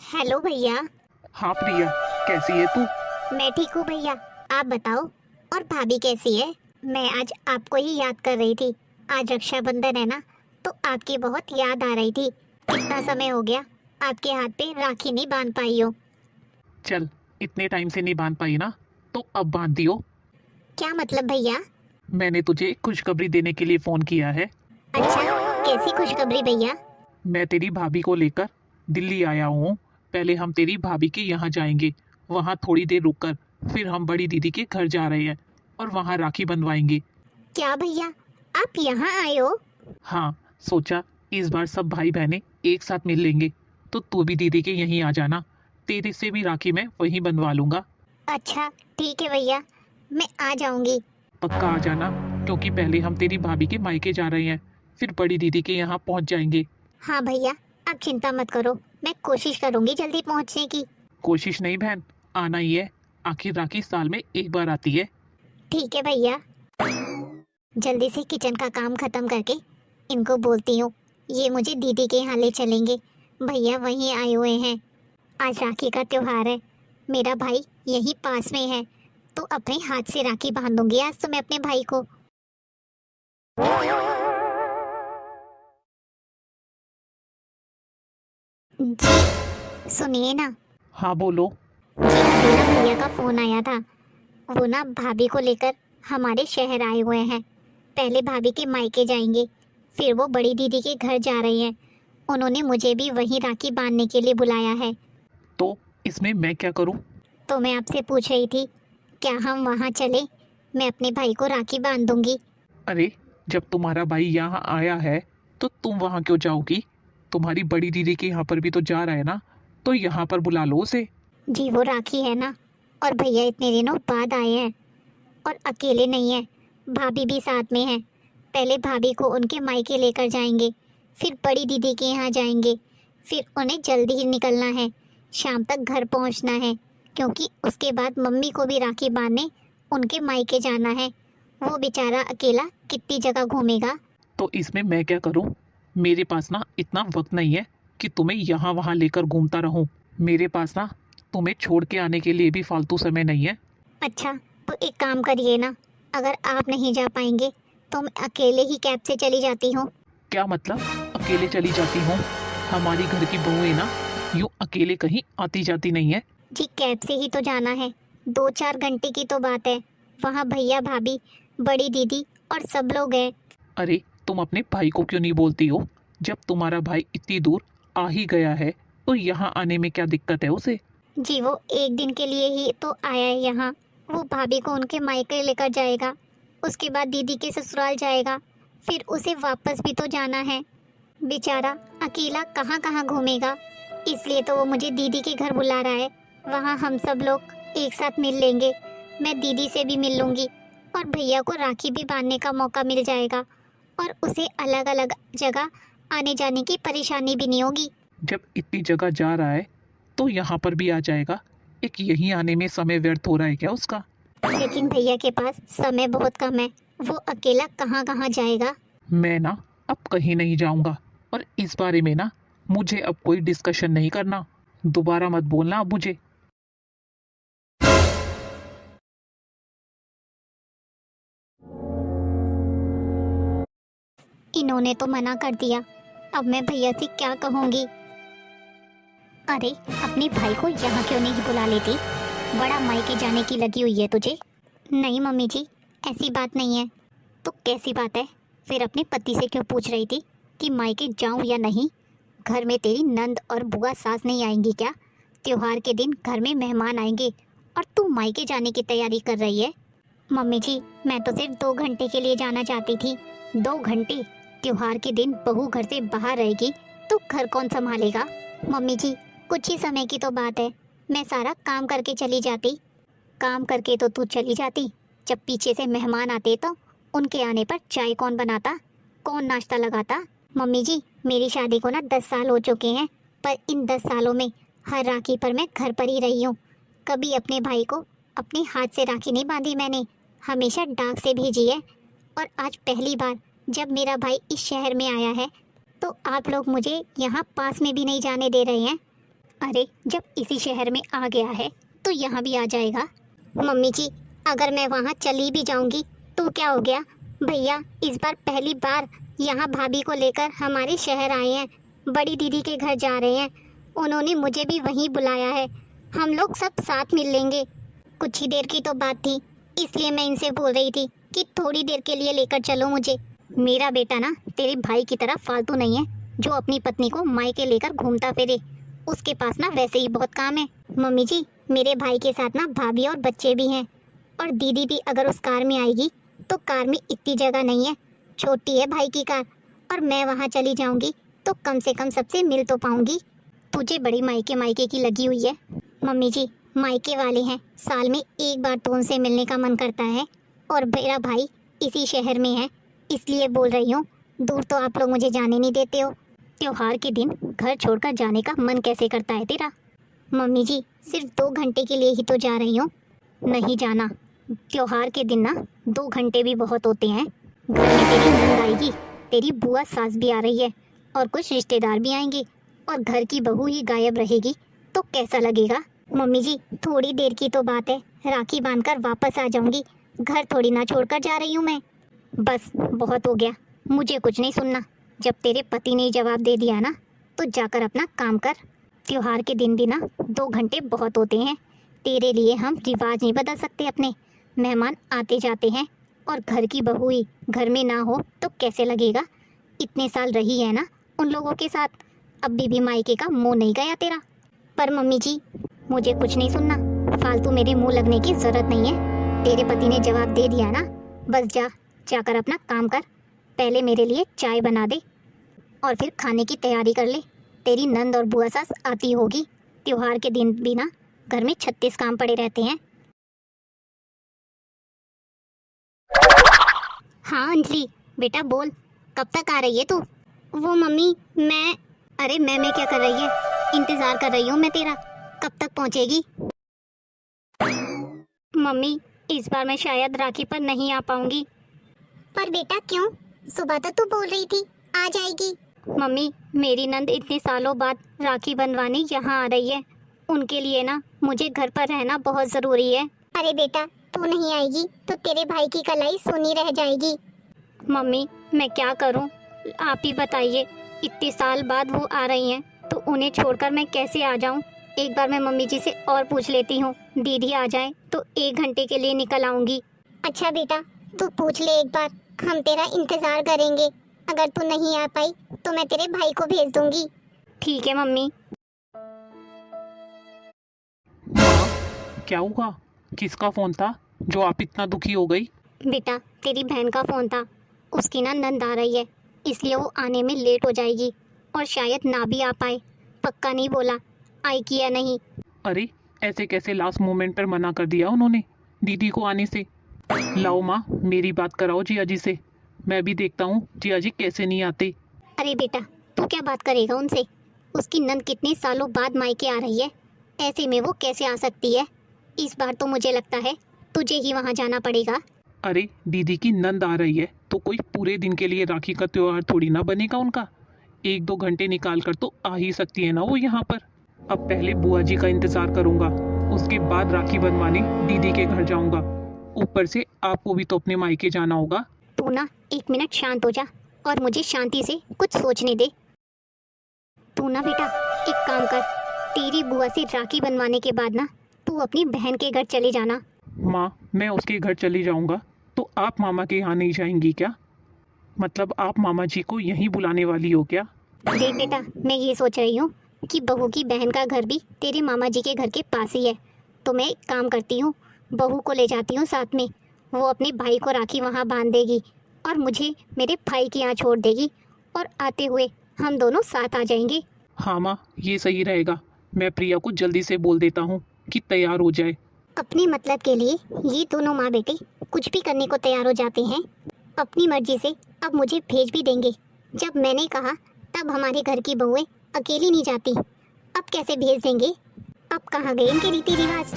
Hello भैया। हाँ प्रिया, कैसी है तू? मैं ठीक हूँ भैया। आप बताओ। और भाभी कैसी है? मैं आज आपको ही याद कर रही थी। आज रक्षाबंधन है ना, तो आपकी बहुत याद आ रही थी। कितना समय हो गया आपके हाथ पे राखी नहीं बांध पाई हो। चल, इतने टाइम से नहीं बांध पाई ना, तो अब बांध दियो। क्या मतलब भैया? मैंने तुझे एक खुशखबरी देने के लिए फ़ोन किया है। अच्छा, कैसी खुशखबरी भैया? मैं तेरी भाभी को लेकर दिल्ली आया हूँ। पहले हम तेरी भाभी के यहाँ जाएंगे, वहाँ थोड़ी देर रुककर फिर हम बड़ी दीदी के घर जा रहे हैं और वहाँ राखी बंधवाएंगे। क्या भैया, आप यहाँ आए हो? हाँ, सोचा इस बार सब भाई बहनें एक साथ मिल लेंगे, तो तू भी दीदी के यहीं आ जाना। तेरे से भी राखी मैं वहीं बंधवा लूँगा। अच्छा, ठीक है भैया, मैं आ जाऊंगी। पक्का आ जाना, क्योंकि पहले हम तेरी भाभी के मायके जा रहे हैं, फिर बड़ी दीदी के यहाँ पहुँच जाएंगे। हाँ भैया, आप चिंता मत करो, मैं कोशिश करूंगी जल्दी पहुंचने की। कोशिश नहीं बहन, आना ही है। आखिर राखी साल में एक बार आती है। ठीक है भैया। जल्दी से किचन का काम खत्म करके इनको बोलती हूँ, ये मुझे दीदी के यहाँ ले चलेंगे। भैया वहीं आए हुए हैं। आज राखी का त्योहार है, मेरा भाई यहीं पास में है, तो अपने हाथ से राखी बांधूंगी आज तो मैं अपने भाई को। जी सुनिए ना। हाँ बोलो। जी अभी ना भैया का फोन आया था। वो ना भाभी को लेकर हमारे शहर आए हुए हैं। पहले भाभी के मायके जाएंगे, फिर वो बड़ी दीदी के घर जा रहे हैं। उन्होंने मुझे भी वहीं राखी बांधने के लिए बुलाया है। तो इसमें मैं क्या करूँ? तो मैं आपसे पूछ रही थी, क्या हम वहाँ चलें? मैं अपने भाई को राखी बांध दूंगी। अरे, जब तुम्हारा भाई यहाँ आया है तो तुम वहाँ क्यों जाओगी? तुम्हारी बड़ी दीदी के यहाँ पर भी तो जा रहा है ना, तो यहाँ पर बुला लो उसे। जी वो राखी है ना, और भैया इतने दिनों बाद आए हैं और अकेले नहीं है, भाभी भी साथ में है। पहले भाभी को उनके मायके लेकर जाएंगे, फिर बड़ी दीदी के यहाँ जाएंगे, फिर उन्हें जल्दी ही निकलना है, शाम तक घर पहुँचना है, क्योंकि उसके बाद मम्मी को भी राखी बांधने उनके मायके जाना है। वो बेचारा अकेला कितनी जगह घूमेगा। तो इसमें मैं क्या करूँ? मेरे पास ना इतना वक्त नहीं है कि तुम्हें यहाँ वहाँ लेकर घूमता रहूँ। मेरे पास ना तुम्हें छोड़ के आने के लिए भी फालतू समय नहीं है। अच्छा, तो एक काम करिए ना, अगर आप नहीं जा पाएंगे तो मैं अकेले ही कैब से चली जाती हूँ। क्या मतलब अकेले चली जाती हूँ? हमारी घर की बहुएं ना यूं अकेले कहीं आती जाती नहीं है। जी कैब से ही तो जाना है, 2-4 घंटे की तो बात है। वहाँ भैया भाभी, बड़ी दीदी और सब लोग हैं। अरे, तुम अपने भाई को क्यों नहीं बोलती हो? जब तुम्हारा भाई इतनी दूर आ ही गया है तो यहाँ आने में क्या दिक्कत है उसे? जी वो एक दिन के लिए ही तो आया है यहाँ। वो भाभी को उनके मायके लेकर जाएगा, उसके बाद दीदी के ससुराल जाएगा, फिर उसे वापस भी तो जाना है। बेचारा अकेला कहाँ कहाँ घूमेगा। इसलिए तो वो मुझे दीदी के घर बुला रहा है। वहाँ हम सब लोग एक साथ मिल लेंगे, मैं दीदी से भी मिल लूँगी और भैया को राखी भी बांधने का मौका मिल जाएगा, और उसे अलग अलग जगह आने जाने की परेशानी भी नहीं होगी। जब इतनी जगह जा रहा है तो यहाँ पर भी आ जाएगा। एक यहीं आने में समय व्यर्थ हो रहा है क्या उसका? लेकिन भैया के पास समय बहुत कम है, वो अकेला कहाँ कहाँ जाएगा। मैं ना अब कहीं नहीं जाऊँगा, और इस बारे में ना मुझे अब कोई डिस्कशन नहीं करना। दोबारा मत बोलना अब मुझे। इन्होंने तो मना कर दिया, अब मैं भैया से क्या कहूँगी। अरे, अपने भाई को यहाँ क्यों नहीं बुला लेती? बड़ा मायके जाने की लगी हुई है तुझे। नहीं मम्मी जी, ऐसी बात नहीं है। तो कैसी बात है? फिर अपने पति से क्यों पूछ रही थी कि मायके जाऊं या नहीं? घर में तेरी नंद और बुआ सास नहीं आएंगी क्या? त्योहार के दिन घर में मेहमान आएंगे और तू मायके जाने की तैयारी कर रही है। मम्मी जी, मैं तो सिर्फ 2 घंटे के लिए जाना चाहती थी। 2 घंटे? त्योहार के दिन बहू घर से बाहर रहेगी तो घर कौन संभालेगा? मम्मी जी, कुछ ही समय की तो बात है, मैं सारा काम करके चली जाती। काम करके तो तू चली जाती, जब पीछे से मेहमान आते तो उनके आने पर चाय कौन बनाता, कौन नाश्ता लगाता? मम्मी जी, मेरी शादी को ना 10 साल हो चुके हैं, पर इन 10 सालों में हर राखी पर मैं घर पर ही रही हूँ। कभी अपने भाई को अपने हाथ से राखी नहीं बांधी मैंने, हमेशा डाक से भेजी है। और आज पहली बार जब मेरा भाई इस शहर में आया है, तो आप लोग मुझे यहाँ पास में भी नहीं जाने दे रहे हैं। अरे जब इसी शहर में आ गया है तो यहाँ भी आ जाएगा। मम्मी जी, अगर मैं वहाँ चली भी जाऊँगी तो क्या हो गया? भैया इस बार पहली बार यहाँ भाभी को लेकर हमारे शहर आए हैं, बड़ी दीदी के घर जा रहे हैं। उन्होंने मुझे भी वहीं बुलाया है, हम लोग सब साथ मिल लेंगे। कुछ ही देर की तो बात थी, इसलिए मैं इनसे बोल रही थी कि थोड़ी देर के लिए लेकर चलो मुझे। मेरा बेटा ना तेरे भाई की तरह फालतू नहीं है जो अपनी पत्नी को मायके लेकर घूमता फिरे। उसके पास ना वैसे ही बहुत काम है। मम्मी जी, मेरे भाई के साथ ना भाभी और बच्चे भी हैं, और दीदी भी अगर उस कार में आएगी तो कार में इतनी जगह नहीं है, छोटी है भाई की कार, और मैं वहाँ चली जाऊँगी तो कम से कम सबसे मिल तो पाऊँगी। तुझे बड़ी मायके मायके की लगी हुई है। मम्मी जी, मायके वाले हैं, साल में एक बार तो उनसे मिलने का मन करता है, और मेरा भाई इसी शहर में है, इसलिए बोल रही हूँ। दूर तो आप लोग मुझे जाने नहीं देते हो। त्योहार के दिन घर छोड़कर जाने का मन कैसे करता है तेरा? मम्मी जी, सिर्फ 2 घंटे के लिए ही तो जा रही हूँ। नहीं जाना, त्योहार के दिन ना 2 घंटे भी बहुत होते हैं। घर में तेरी नंद आएगी, तेरी बुआ सास भी आ रही है, और कुछ रिश्तेदार भी आएंगे, और घर की बहू ही गायब रहेगी तो कैसा लगेगा? मम्मी जी, थोड़ी देर की तो बात है, राखी बांधकर वापस आ जाऊंगी, घर थोड़ी ना छोड़कर जा रही हूँ मैं। बस बहुत हो गया, मुझे कुछ नहीं सुनना। जब तेरे पति ने जवाब दे दिया ना तो जाकर अपना काम कर। त्योहार के दिन भी ना 2 घंटे बहुत होते हैं। तेरे लिए हम रिवाज नहीं बदल सकते अपने। मेहमान आते जाते हैं, और घर की बहू ही घर में ना हो तो कैसे लगेगा? इतने साल रही है ना उन लोगों के साथ, अभी भी मायके का मुंह नहीं गया तेरा। पर मम्मी जी, मुझे कुछ नहीं सुनना, फालतू मेरे मुंह लगने की जरूरत नहीं है। तेरे पति ने जवाब दे दिया ना, बस जाकर अपना काम कर। पहले मेरे लिए चाय बना दे और फिर खाने की तैयारी कर ले। तेरी नंद और बुआ सास आती होगी। त्योहार के दिन भी ना घर में 36 काम पड़े रहते हैं। हाँ अंजलि, बेटा बोल, कब तक आ रही है तू? वो मम्मी, अरे मैं क्या कर रही है? इंतज़ार कर रही हूँ मैं तेरा, कब तक पहुँचेगी? मम्मी, इस बार मैं शायद राखी पर नहीं आ पाऊंगी। पर बेटा क्यों? सुबह तो तू बोल रही थी आ जाएगी। मम्मी, मेरी नंद इतने सालों बाद राखी बंधवाने यहाँ आ रही है, उनके लिए ना मुझे घर पर रहना बहुत ज़रूरी है। अरे बेटा, तू नहीं आएगी तो तेरे भाई की कलाई सूनी रह जाएगी। मम्मी, मैं क्या करूँ, आप ही बताइए। इतने साल बाद वो आ रही हैं तो उन्हें छोड़कर मैं कैसे आ जाऊँ? एक बार मैं मम्मी जी से और पूछ लेती हूँ, दीदी आ जाए तो 1 घंटे के लिए निकल आऊँगी। अच्छा बेटा, तू पूछ ले एक बार, हम तेरा इंतज़ार करेंगे। अगर तू नहीं आ पाई तो मैं तेरे भाई को भेज दूँगी। ठीक है मम्मी। माँ, क्या हुआ? किसका फ़ोन था जो आप इतना दुखी हो गई? बेटा, तेरी बहन का फ़ोन था, उसकी ना नंद आ रही है, इसलिए वो आने में लेट हो जाएगी, और शायद ना भी आ पाए। पक्का नहीं बोला आएगी या नहीं। अरे, ऐसे कैसे लास्ट मोमेंट पर मना कर दिया उन्होंने दीदी को आने से? लाओ माँ, मेरी बात कराओ जिया जी से, मैं भी देखता हूँ जिया जी कैसे नहीं आते। अरे बेटा, तू क्या बात करेगा उनसे? उसकी नंद कितने सालों बाद मायके आ रही है, ऐसे में वो कैसे आ सकती है? इस बार तो मुझे लगता है तुझे ही वहाँ जाना पड़ेगा। अरे, दीदी की नंद आ रही है तो कोई पूरे दिन के लिए राखी का त्योहार थोड़ी ना बनेगा उनका। 1-2 घंटे निकाल कर तो आ ही सकती है ना वो यहाँ पर। अब पहले बुआ जी का इंतज़ार करूँगा, उसके बाद राखी बनवाने दीदी के घर जाऊँगा। ऊपर से आपको भी तो अपने मायके जाना होगा। तू ना 1 मिनट शांत हो जा और मुझे शांति से कुछ सोचने दे। तू ना बेटा एक काम कर, तेरी बुआ से राखी बनवाने के बाद ना तू अपनी बहन के घर चले जाना। माँ, मैं उसके घर चली जाऊँगा तो आप मामा के यहाँ नहीं जाएंगी क्या? मतलब आप मामा जी को यहीं बुलाने वाली हो क्या? देख बेटा, मैं ये सोच रही हूँ कि बहू की बहन का घर भी तेरे मामा जी के घर के पास ही है, तो मैं एक काम करती हूँ, बहू को ले जाती हूँ साथ में। वो अपने भाई को राखी वहाँ बांध देगी और मुझे मेरे भाई के यहाँ छोड़ देगी, और आते हुए हम दोनों साथ आ जाएंगे। हाँ माँ, ये सही रहेगा। मैं प्रिया को जल्दी से बोल देता हूँ कि तैयार हो जाए। अपने मतलब के लिए ये दोनों माँ बेटे कुछ भी करने को तैयार हो जाते हैं। अपनी मर्जी से अब मुझे भेज भी देंगे। जब मैंने कहा तब हमारे घर की बहुएं अकेली नहीं जाती, अब कैसे भेज देंगे? अब कहाँ गए इनके रीति रिवाज?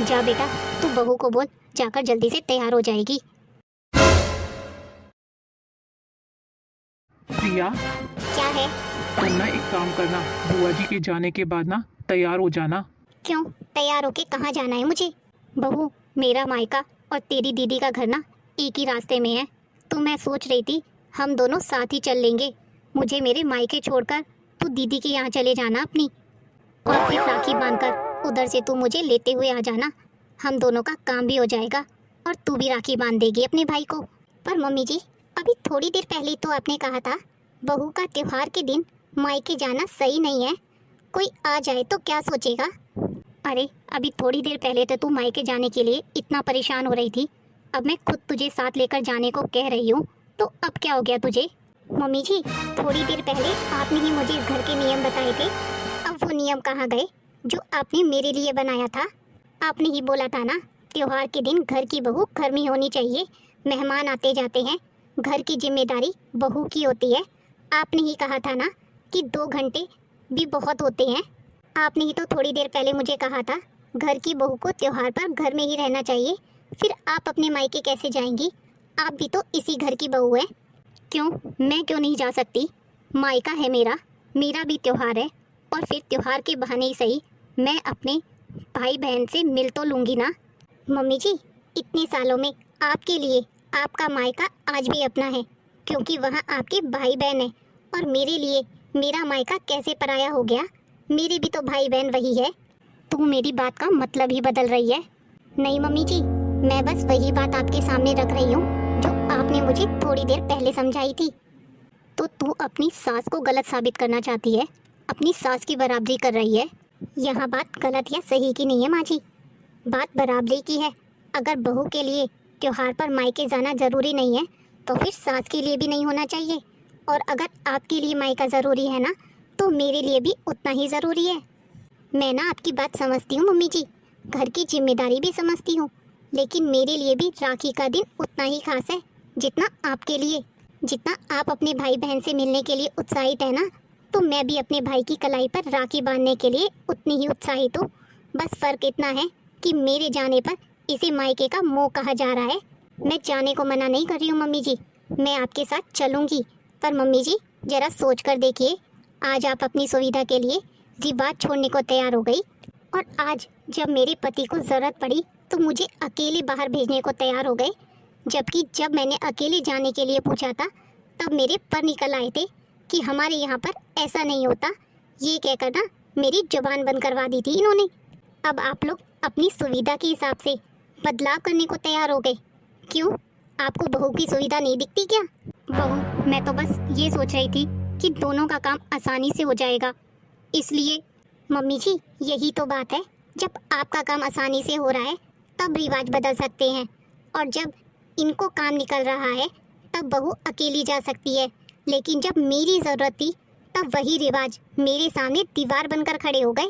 जा बेटा, तू बहू को बोल जाकर जल्दी से तैयार हो जाएगी। प्रिया, प्रिया, क्या है? तुम ना एक काम करना, बुआ जी के जाने के बाद ना तैयार हो जाना। क्यों तैयार होके कहाँ जाना है मुझे? बहू, मेरा मायका और तेरी दीदी का घर ना एक ही रास्ते में है, तो मैं सोच रही थी हम दोनों साथ ही चल लेंगे। मुझे मेरे मायके छोड़कर तू दीदी के यहाँ चले जाना अपनी, और फिर राखी बांधकर उधर से तू मुझे लेते हुए आ जाना। हम दोनों का काम भी हो जाएगा और तू भी राखी बांध देगी अपने भाई को। पर मम्मी जी, अभी थोड़ी देर पहले तो आपने कहा था बहू का त्योहार के दिन मायके जाना सही नहीं है, कोई आ जाए तो क्या सोचेगा? अरे अभी थोड़ी देर पहले तो तू मायके जाने के लिए इतना परेशान हो रही थी, अब मैं खुद तुझे साथ लेकर जाने को कह रही हूँ, तो अब क्या हो गया तुझे? मम्मी जी, थोड़ी देर पहले आपने ही मुझे इस घर के नियम बताए थे, अब वो नियम कहाँ गए जो आपने मेरे लिए बनाया था? आपने ही बोला था ना, त्योहार के दिन घर की बहू घर में होनी चाहिए, मेहमान आते जाते हैं, घर की जिम्मेदारी बहू की होती है। आपने ही कहा था ना कि 2 घंटे भी बहुत होते हैं। आपने ही तो थोड़ी देर पहले मुझे कहा था घर की बहू को त्योहार पर घर में ही रहना चाहिए, फिर आप अपने मायके कैसे जाएंगी? आप भी तो इसी घर की बहू है। क्यों, मैं क्यों नहीं जा सकती? मायका है मेरा, मेरा भी त्योहार है, और फिर त्योहार के बहाने ही सही मैं अपने भाई बहन से मिल तो लूँगी ना। मम्मी जी, इतने सालों में आपके लिए आपका मायका आज भी अपना है, क्योंकि वहाँ आपके भाई बहन है, और मेरे लिए मेरा मायका कैसे पराया हो गया? मेरे भी तो भाई बहन वही है। तू मेरी बात का मतलब ही बदल रही है। नहीं मम्मी जी, मैं बस वही बात आपके सामने रख रही हूँ जो आपने मुझे थोड़ी देर पहले समझाई थी। तो तू अपनी सास को गलत साबित करना चाहती है, अपनी सास की बराबरी कर रही है। यहाँ बात गलत या सही की नहीं है माँ जी, बात बराबरी की है। अगर बहू के लिए त्योहार पर मायके जाना ज़रूरी नहीं है, तो फिर सास के लिए भी नहीं होना चाहिए। और अगर आपके लिए मायका ज़रूरी है ना, तो मेरे लिए भी उतना ही ज़रूरी है। मैं ना आपकी बात समझती हूँ मम्मी जी, घर की जिम्मेदारी भी समझती हूँ, लेकिन मेरे लिए भी राखी का दिन उतना ही खास है जितना आपके लिए। जितना आप अपने भाई बहन से मिलने के लिए उत्साहित है ना, तो मैं भी अपने भाई की कलाई पर राखी बांधने के लिए उतनी ही उत्साहित हूँ। बस फ़र्क इतना है कि मेरे जाने पर इसे मायके का मोह कहा जा रहा है। मैं जाने को मना नहीं कर रही हूँ मम्मी जी, मैं आपके साथ चलूँगी। पर मम्मी जी, ज़रा सोच कर देखिए, आज आप अपनी सुविधा के लिए रिवाज छोड़ने को तैयार हो गई, और आज जब मेरे पति को ज़रूरत पड़ी तो मुझे अकेले बाहर भेजने को तैयार हो गए, जबकि जब मैंने अकेले जाने के लिए पूछा था तब मेरे पर निकल आए थे कि हमारे यहाँ पर ऐसा नहीं होता। ये कहकर ना मेरी जुबान बंद करवा दी थी इन्होंने। अब आप लोग अपनी सुविधा के हिसाब से बदलाव करने को तैयार हो गए। क्यों, आपको बहू की सुविधा नहीं दिखती क्या? बहू, मैं तो बस ये सोच रही थी कि दोनों का काम आसानी से हो जाएगा, इसलिए। मम्मी जी, यही तो बात है, जब आपका काम आसानी से हो रहा है तब रिवाज बदल सकते हैं, और जब इनको काम निकल रहा है तब बहू अकेली जा सकती है। लेकिन जब मेरी ज़रूरत थी तब वही रिवाज मेरे सामने दीवार बनकर खड़े हो गए।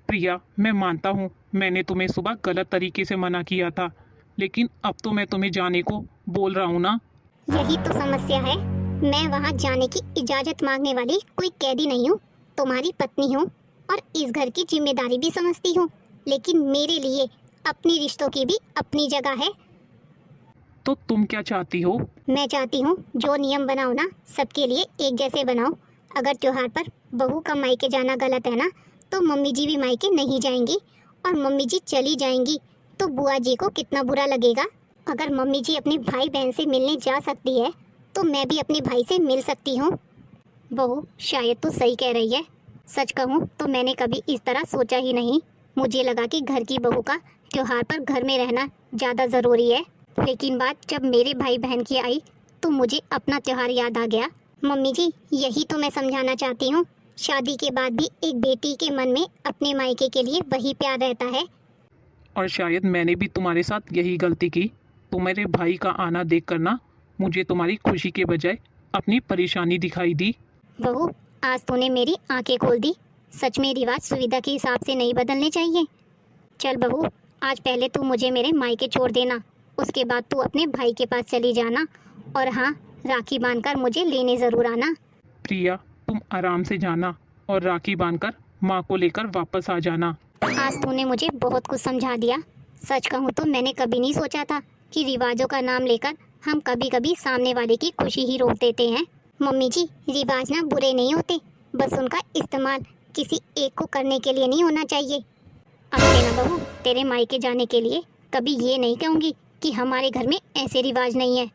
प्रिया, मैं मानता हूँ मैंने तुम्हें सुबह गलत तरीके से मना किया था, लेकिन अब तो मैं तुम्हें जाने को बोल रहा हूँ ना। यही तो समस्या है, मैं वहाँ जाने की इजाज़त मांगने वाली कोई कैदी नहीं हूँ, तुम्हारी पत्नी हूँ, और इस घर की जिम्मेदारी भी समझती हूँ। लेकिन मेरे लिए अपने रिश्तों की भी अपनी जगह है। तो तुम क्या चाहती हो? मैं चाहती हूँ जो नियम बनाओ ना, सबके लिए एक जैसे बनाओ। अगर त्योहार पर बहू का मायके जाना गलत है ना, तो मम्मी जी भी मायके नहीं जाएंगी, और मम्मी जी चली जाएंगी तो बुआ जी को कितना बुरा लगेगा। अगर मम्मी जी अपने भाई बहन से मिलने जा सकती है तो मैं भी अपने भाई से मिल सकती हूँ। बहू, शायद तू सही कह रही है। सच कहूँ तो मैंने कभी इस तरह सोचा ही नहीं। मुझे लगा कि घर की बहू का त्योहार पर घर में रहना ज़्यादा ज़रूरी है, लेकिन बात जब मेरे भाई बहन की आई तो मुझे अपना त्योहार याद आ गया। मम्मी जी, यही तो मैं समझाना चाहती हूँ, शादी के बाद भी एक बेटी के मन में अपने मायके के लिए वही प्यार रहता है। और शायद मैंने भी तुम्हारे साथ यही गलती की। तुम्हारे भाई का आना देख कर ना मुझे तुम्हारी खुशी के बजाय अपनी परेशानी दिखाई दी। बहू, आज तूने मेरी आंखें खोल दी। सच में रिवाज सुविधा के हिसाब से नहीं बदलने चाहिए। चल बहू, आज पहले तू मुझे मेरे मायके छोड़ देना, उसके बाद तू अपने भाई के पास चली जाना, और हाँ, राखी बांधकर मुझे लेने ज़रूर आना। प्रिया, तुम आराम से जाना और राखी बांधकर माँ को लेकर वापस आ जाना। आज तूने मुझे बहुत कुछ समझा दिया। सच कहूँ तो मैंने कभी नहीं सोचा था कि रिवाजों का नाम लेकर हम कभी कभी सामने वाले की खुशी ही रोक देते हैं। मम्मी जी, रिवाज ना बुरे नहीं होते, बस उनका इस्तेमाल किसी एक को करने के लिए नहीं होना चाहिए। अब से ना बहू, तेरे मायके जाने के लिए कभी ये नहीं कहूँगी कि हमारे घर में ऐसे रिवाज नहीं है।